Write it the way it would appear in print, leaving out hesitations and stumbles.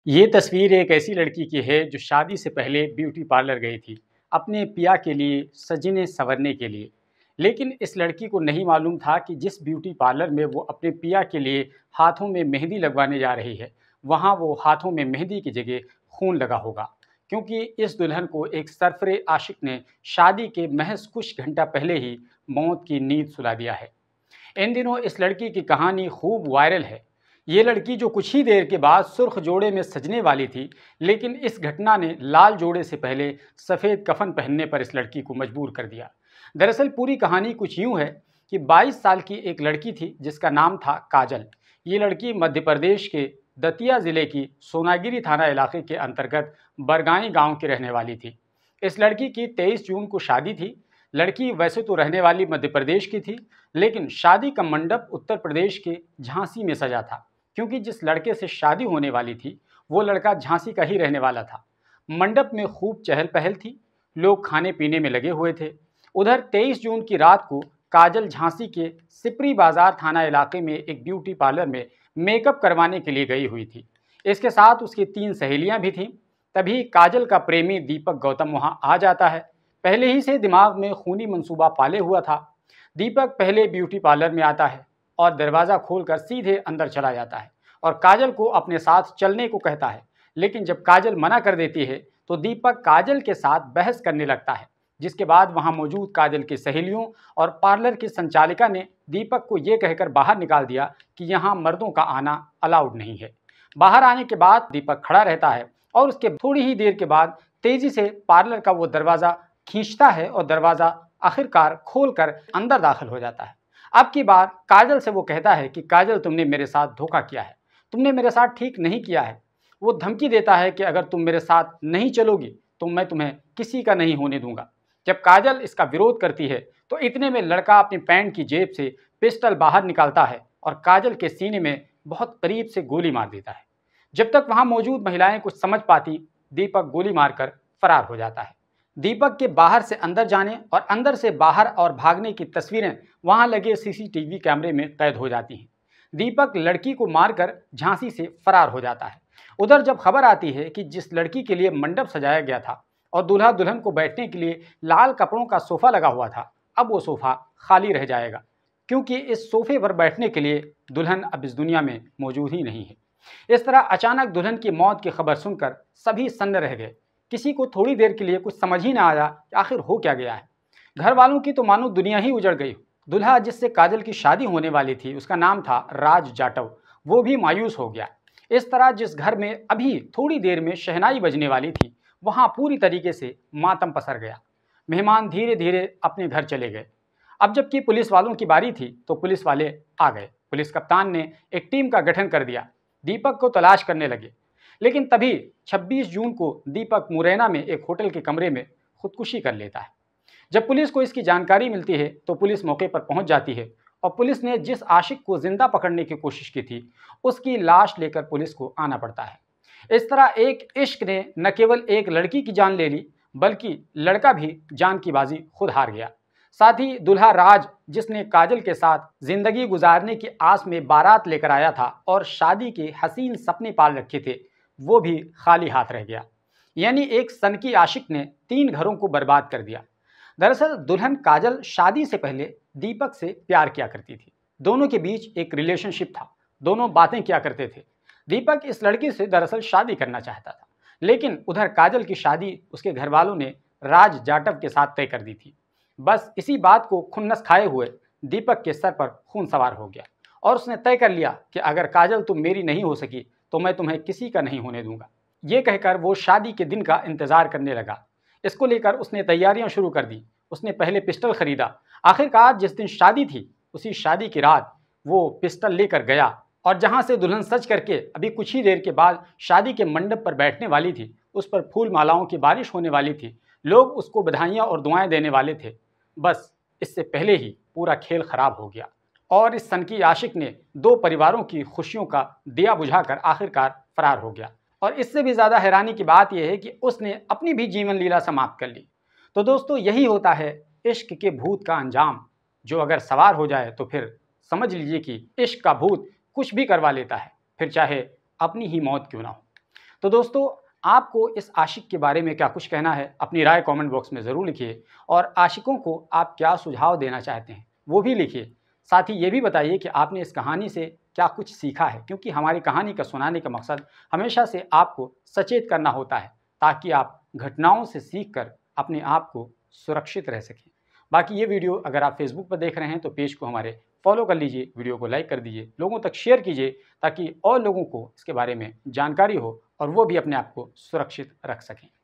ये तस्वीर एक ऐसी लड़की की है जो शादी से पहले ब्यूटी पार्लर गई थी, अपने पिया के लिए सजने संवरने के लिए। लेकिन इस लड़की को नहीं मालूम था कि जिस ब्यूटी पार्लर में वो अपने पिया के लिए हाथों में मेहंदी लगवाने जा रही है, वहाँ वो हाथों में मेहंदी की जगह खून लगा होगा। क्योंकि इस दुल्हन को एक सरफरे आशिक ने शादी के महज कुछ घंटा पहले ही मौत की नींद सुला दिया है। इन दिनों इस लड़की की कहानी खूब वायरल है। ये लड़की जो कुछ ही देर के बाद सुर्ख जोड़े में सजने वाली थी, लेकिन इस घटना ने लाल जोड़े से पहले सफ़ेद कफन पहनने पर इस लड़की को मजबूर कर दिया। दरअसल पूरी कहानी कुछ यूँ है कि 22 साल की एक लड़की थी जिसका नाम था काजल। ये लड़की मध्य प्रदेश के दतिया ज़िले की सोनागिरी थाना इलाके के अंतर्गत बरगाई गांव की रहने वाली थी। इस लड़की की 23 जून को शादी थी। लड़की वैसे तो रहने वाली मध्य प्रदेश की थी, लेकिन शादी का मंडप उत्तर प्रदेश के झांसी में सजा था, क्योंकि जिस लड़के से शादी होने वाली थी वो लड़का झांसी का ही रहने वाला था। मंडप में खूब चहल पहल थी, लोग खाने पीने में लगे हुए थे। उधर 23 जून की रात को काजल झांसी के सिपरी बाजार थाना इलाके में एक ब्यूटी पार्लर में मेकअप करवाने के लिए गई हुई थी। इसके साथ उसकी 3 सहेलियां भी थीं। तभी काजल का प्रेमी दीपक गौतम वहां आ जाता है। पहले ही से दिमाग में खूनी मंसूबा पाले हुआ था। दीपक पहले ब्यूटी पार्लर में आता है और दरवाज़ा खोलकर सीधे अंदर चला जाता है और काजल को अपने साथ चलने को कहता है। लेकिन जब काजल मना कर देती है तो दीपक काजल के साथ बहस करने लगता है, जिसके बाद वहां मौजूद काजल की सहेलियों और पार्लर की संचालिका ने दीपक को ये कहकर बाहर निकाल दिया कि यहाँ मर्दों का आना अलाउड नहीं है। बाहर आने के बाद दीपक खड़ा रहता है और उसके थोड़ी ही देर के बाद तेजी से पार्लर का वो दरवाज़ा खींचता है और दरवाज़ा आखिरकार खोलकर अंदर दाखिल हो जाता है। अब की बार काजल से वो कहता है कि काजल, तुमने मेरे साथ धोखा किया है, तुमने मेरे साथ ठीक नहीं किया है। वो धमकी देता है कि अगर तुम मेरे साथ नहीं चलोगी तो मैं तुम्हें किसी का नहीं होने दूंगा। जब काजल इसका विरोध करती है तो इतने में लड़का अपनी पैंट की जेब से पिस्टल बाहर निकालता है और काजल के सीने में बहुत करीब से गोली मार देता है। जब तक वहां मौजूद महिलाएं कुछ समझ पाती, दीपक गोली मारकर फरार हो जाता है। दीपक के बाहर से अंदर जाने और अंदर से बाहर और भागने की तस्वीरें वहां लगे सीसीटीवी कैमरे में कैद हो जाती हैं। दीपक लड़की को मारकर झांसी से फरार हो जाता है। उधर जब खबर आती है कि जिस लड़की के लिए मंडप सजाया गया था और दूल्हा दुल्हन को बैठने के लिए लाल कपड़ों का सोफा लगा हुआ था, अब वो सोफा खाली रह जाएगा, क्योंकि इस सोफे पर बैठने के लिए दुल्हन अब इस दुनिया में मौजूद ही नहीं है। इस तरह अचानक दुल्हन की मौत की खबर सुनकर सभी सन्न रह गए। किसी को थोड़ी देर के लिए कुछ समझ ही ना आया कि आखिर हो क्या गया है। घर वालों की तो मानो दुनिया ही उजड़ गई। दूल्हा जिससे काजल की शादी होने वाली थी, उसका नाम था राज जाटव, वो भी मायूस हो गया। इस तरह जिस घर में अभी थोड़ी देर में शहनाई बजने वाली थी, वहां पूरी तरीके से मातम पसर गया। मेहमान धीरे धीरे अपने घर चले गए। अब जबकि पुलिस वालों की बारी थी तो पुलिस वाले आ गए। पुलिस कप्तान ने एक टीम का गठन कर दिया, दीपक को तलाश करने लगे। लेकिन तभी 26 जून को दीपक मुरैना में एक होटल के कमरे में खुदकुशी कर लेता है। जब पुलिस को इसकी जानकारी मिलती है तो पुलिस मौके पर पहुंच जाती है और पुलिस ने जिस आशिक को जिंदा पकड़ने की कोशिश की थी, उसकी लाश लेकर पुलिस को आना पड़ता है। इस तरह एक इश्क ने न केवल एक लड़की की जान ले ली, बल्कि लड़का भी जान की बाजी खुद हार गया। साथ ही दूल्हा राज, जिसने काजल के साथ जिंदगी गुजारने की आस में बारात लेकर आया था और शादी के हसीन सपने पाल रखे थे, वो भी खाली हाथ रह गया। यानी एक सनकी आशिक ने 3 घरों को बर्बाद कर दिया। दरअसल दुल्हन काजल शादी से पहले दीपक से प्यार किया करती थी। दोनों के बीच एक रिलेशनशिप था, दोनों बातें किया करते थे। दीपक इस लड़की से दरअसल शादी करना चाहता था, लेकिन उधर काजल की शादी उसके घर वालों ने राज जाटव के साथ तय कर दी थी। बस इसी बात को खुन्नस खाए हुए दीपक के सर पर खून सवार हो गया और उसने तय कर लिया कि अगर काजल तुम मेरी नहीं हो सकी तो मैं तुम्हें किसी का नहीं होने दूंगा। ये कहकर वो शादी के दिन का इंतजार करने लगा। इसको लेकर उसने तैयारियां शुरू कर दी। उसने पहले पिस्टल खरीदा। आखिरकार जिस दिन शादी थी, उसी शादी की रात वो पिस्टल लेकर गया और जहां से दुल्हन सज करके अभी कुछ ही देर के बाद शादी के मंडप पर बैठने वाली थी, उस पर फूल मालाओं की बारिश होने वाली थी। लोग उसको बधाइयां और दुआएं देने वाले थे। बस इससे पहले ही पूरा खेल खराब हो गया और इस सनकी आशिक ने 2 परिवारों की खुशियों का दिया बुझाकर आखिरकार फरार हो गया। और इससे भी ज़्यादा हैरानी की बात यह है कि उसने अपनी भी जीवन लीला समाप्त कर ली। तो दोस्तों, यही होता है इश्क के भूत का अंजाम, जो अगर सवार हो जाए तो फिर समझ लीजिए कि इश्क का भूत कुछ भी करवा लेता है, फिर चाहे अपनी ही मौत क्यों ना हो। तो दोस्तों, आपको इस आशिक के बारे में क्या कुछ कहना है? अपनी राय कमेंट बॉक्स में ज़रूर लिखिए और आशिकों को आप क्या सुझाव देना चाहते हैं, वो भी लिखिए। साथ ही ये भी बताइए कि आपने इस कहानी से क्या कुछ सीखा है, क्योंकि हमारी कहानी का सुनाने का मकसद हमेशा से आपको सचेत करना होता है, ताकि आप घटनाओं से सीख कर अपने आप को सुरक्षित रह सकें। बाकी ये वीडियो अगर आप फेसबुक पर देख रहे हैं तो पेज को हमारे फॉलो कर लीजिए, वीडियो को लाइक कर दीजिए, लोगों तक शेयर कीजिए, ताकि और लोगों को इसके बारे में जानकारी हो और वो भी अपने आप को सुरक्षित रख सकें।